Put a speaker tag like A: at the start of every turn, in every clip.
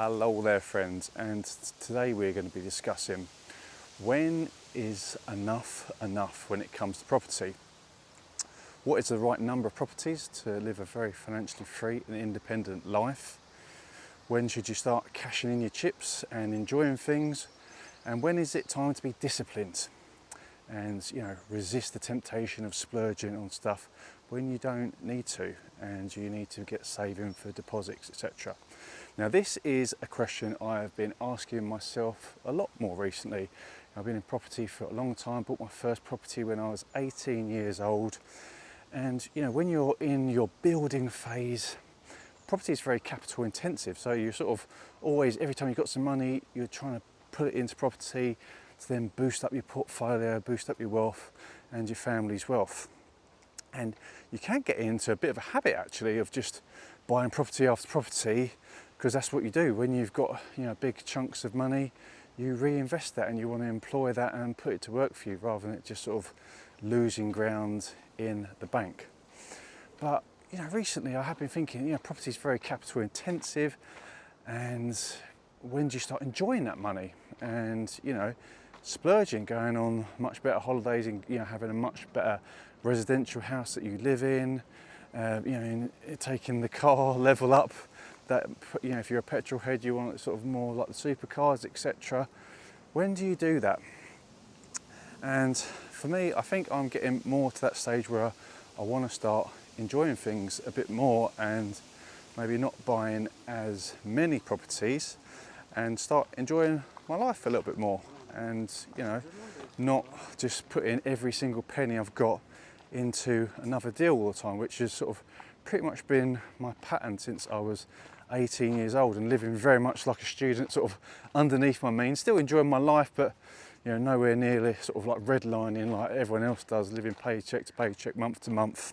A: Hello there friends, and today we're going to be discussing when is enough when it comes to property. What is the right number of properties to live a very financially free and independent life? When should you start cashing in your chips and enjoying things? And when is it time to be disciplined and resist the temptation of splurging on stuff when you don't need to and you need to get saving for deposits, etc. Now this is a question I have been asking myself a lot more recently. I've been in property for a long time, bought my first property when I was 18 years old, and when you're in your building phase, property is very capital intensive, so you're sort of always, every time you've got some money, you're trying to put it into property to then boost up your portfolio, boost up your wealth and your family's wealth. And you can get into a bit of a habit actually of just buying property after property, because that's what you do when you've got big chunks of money. You reinvest that and you want to employ that and put it to work for you, rather than it just sort of losing ground in the bank. But recently I have been thinking, property is very capital intensive, and when do you start enjoying that money and splurging, going on much better holidays and having a much better residential house that you live in, taking the car level up, that if you're a petrol head you want it sort of more like the supercars, etc. When do you do that? And for me, I think I'm getting more to that stage where I want to start enjoying things a bit more and maybe not buying as many properties and start enjoying my life a little bit more, and not just putting every single penny I've got into another deal all the time, which has sort of pretty much been my pattern since I was 18 years old, and living very much like a student, sort of underneath my means, still enjoying my life, but nowhere nearly sort of like redlining like everyone else does, living paycheck to paycheck, month to month.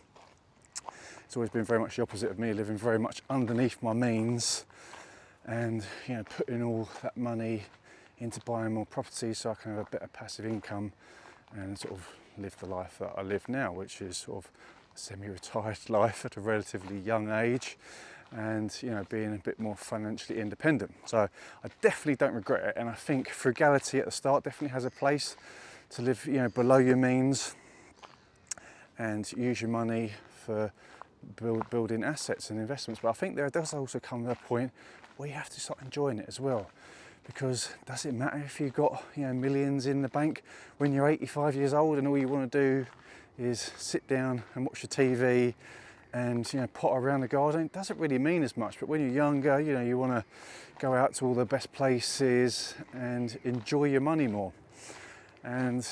A: It's always been very much the opposite of me, living very much underneath my means, and putting all that money into buying more properties so I can have a better passive income and sort of live the life that I live now, which is sort of a semi-retired life at a relatively young age, and being a bit more financially independent. So I definitely don't regret it, and I think frugality at the start definitely has a place to live below your means and use your money for building assets and investments. But I think there does also come a point where you have to start enjoying it as well, because does it matter if you've got millions in the bank when you're 85 years old and all you want to do is sit down and watch the TV and potter around the garden? It doesn't really mean as much. But when you're younger, you want to go out to all the best places and enjoy your money more. And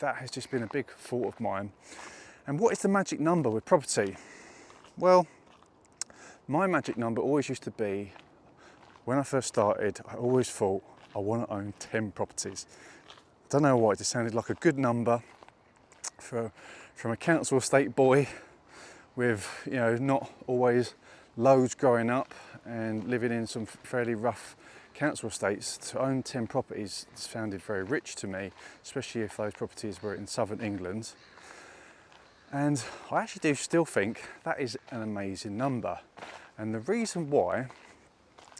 A: that has just been a big thought of mine. And what is the magic number with property? Well, my magic number always used to be, when I first started, I always thought I want to own 10 properties. I don't know why, it just sounded like a good number from a council estate boy with not always loads growing up and living in some fairly rough council estates. To own 10 properties sounded very rich to me, especially if those properties were in southern England. And I actually do still think that is an amazing number. And the reason why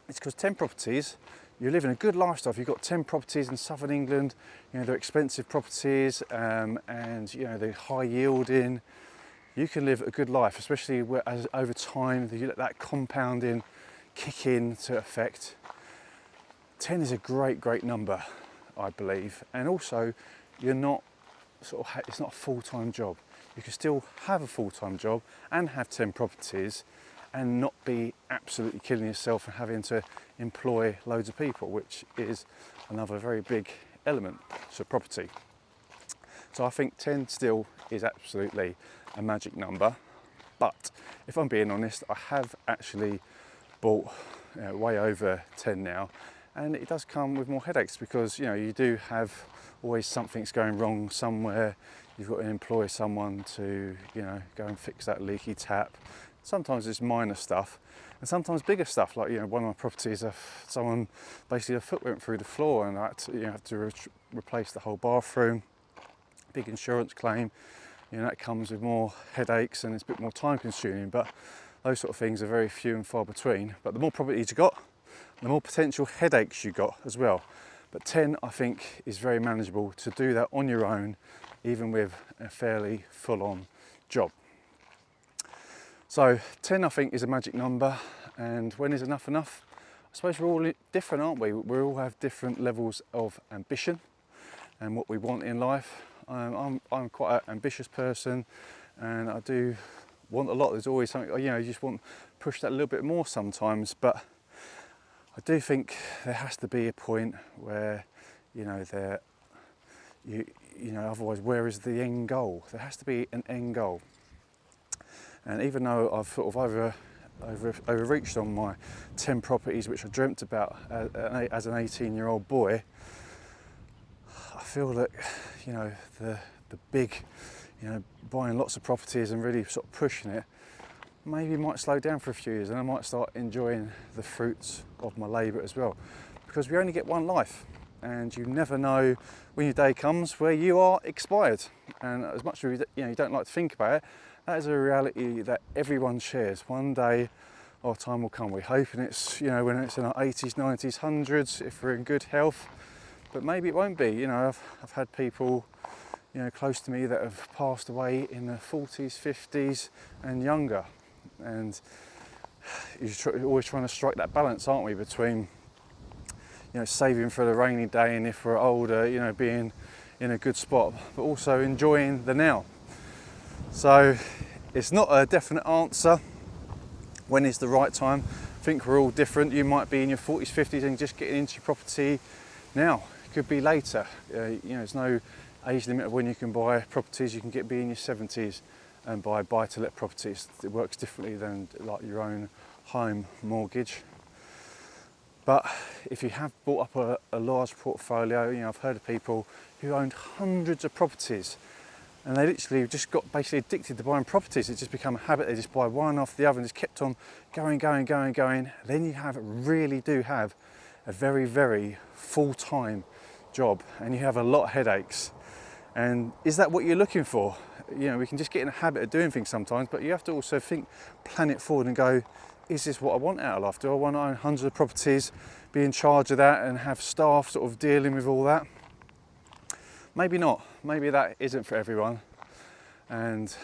A: is because 10 properties, you're living a good lifestyle. If you've got 10 properties in southern England, they're expensive properties, and they're high yielding, you can live a good life, especially as over time you let that compounding kick in to effect. 10 is a great number, I believe. And also, you're not it's not a full-time job. You can still have a full-time job and have 10 properties and not be absolutely killing yourself and having to employ loads of people, which is another very big element to property. So I think 10 still is absolutely a magic number. But if I'm being honest, I have actually bought way over 10 now, and it does come with more headaches, because you do have always something's going wrong somewhere. You've got to employ someone to go and fix that leaky tap. Sometimes it's minor stuff, and sometimes bigger stuff, like one of my properties, someone basically, a foot went through the floor and I had to replace the whole bathroom. Big insurance claim, that comes with more headaches and it's a bit more time consuming, but those sort of things are very few and far between. But the more properties you got, the more potential headaches you got as well. But 10, I think, is very manageable to do that on your own, even with a fairly full-on job. So 10, I think, is a magic number. And when is enough enough? I suppose we're all different, aren't we? We all have different levels of ambition and what we want in life. I'm quite an ambitious person, and I do want a lot. There's always something, you know, you just want to push that a little bit more sometimes. But I do think there has to be a point where, you know, otherwise, where is the end goal? There has to be an end goal. And even though I've sort of overreached on my 10 properties, which I dreamt about as an 18-year-old boy, I feel that, you know, the big, you know, buying lots of properties and really sort of pushing it, maybe might slow down for a few years, and I might start enjoying the fruits of my labour as well. Because we only get one life, and you never know when your day comes where you are expired. And as much as you don't like to think about it, that is a reality that everyone shares. One day our time will come. We're hoping it's, you know, when it's in our 80s, 90s, 100s, if we're in good health. But maybe it won't be. You know, I've had people, you know, close to me that have passed away in their 40s, 50s and younger. And you're always trying to strike that balance, aren't we, between, you know, saving for the rainy day, and if we're older, you know, being in a good spot, but also enjoying the now. So it's not a definite answer. When is the right time? I think we're all different. You might be in your 40s, 50s and just getting into your property now. It could be later. You know, there's no age limit of when you can buy properties. You can be in your 70s and buy buy-to-let properties. It works differently than like your own home mortgage. But if you have bought up a large portfolio, you know, I've heard of people who owned hundreds of properties, and they literally just got basically addicted to buying properties. It's just become a habit. They just buy one after the other and just kept on going. Then you really do have a very, very full-time job, and you have a lot of headaches. And is that what you're looking for? You know, we can just get in a habit of doing things sometimes, but you have to also plan it forward and go, is this what I want out of life? Do I want to own hundreds of properties, be in charge of that and have staff sort of dealing with all that? Maybe not. Maybe that isn't for everyone. And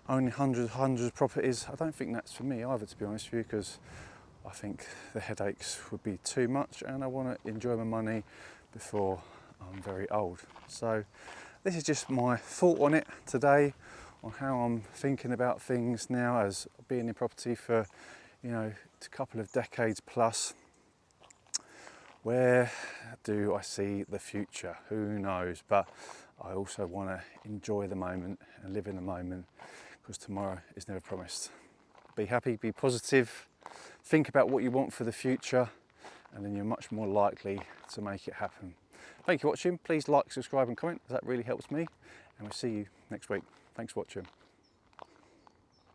A: owning hundreds of properties, I don't think that's for me either, to be honest with you, because I think the headaches would be too much, and I want to enjoy my money before I'm very old. So this is just my thought on it today, on how I'm thinking about things now as being in property for, you know, a couple of decades plus. Where do I see the future? Who knows? But I also want to enjoy the moment and live in the moment, because tomorrow is never promised. Be happy, be positive, think about what you want for the future, and then you're much more likely to make it happen. Thank you for watching. Please like, subscribe and comment, as that really helps me, and we'll see you next week. Thanks for watching.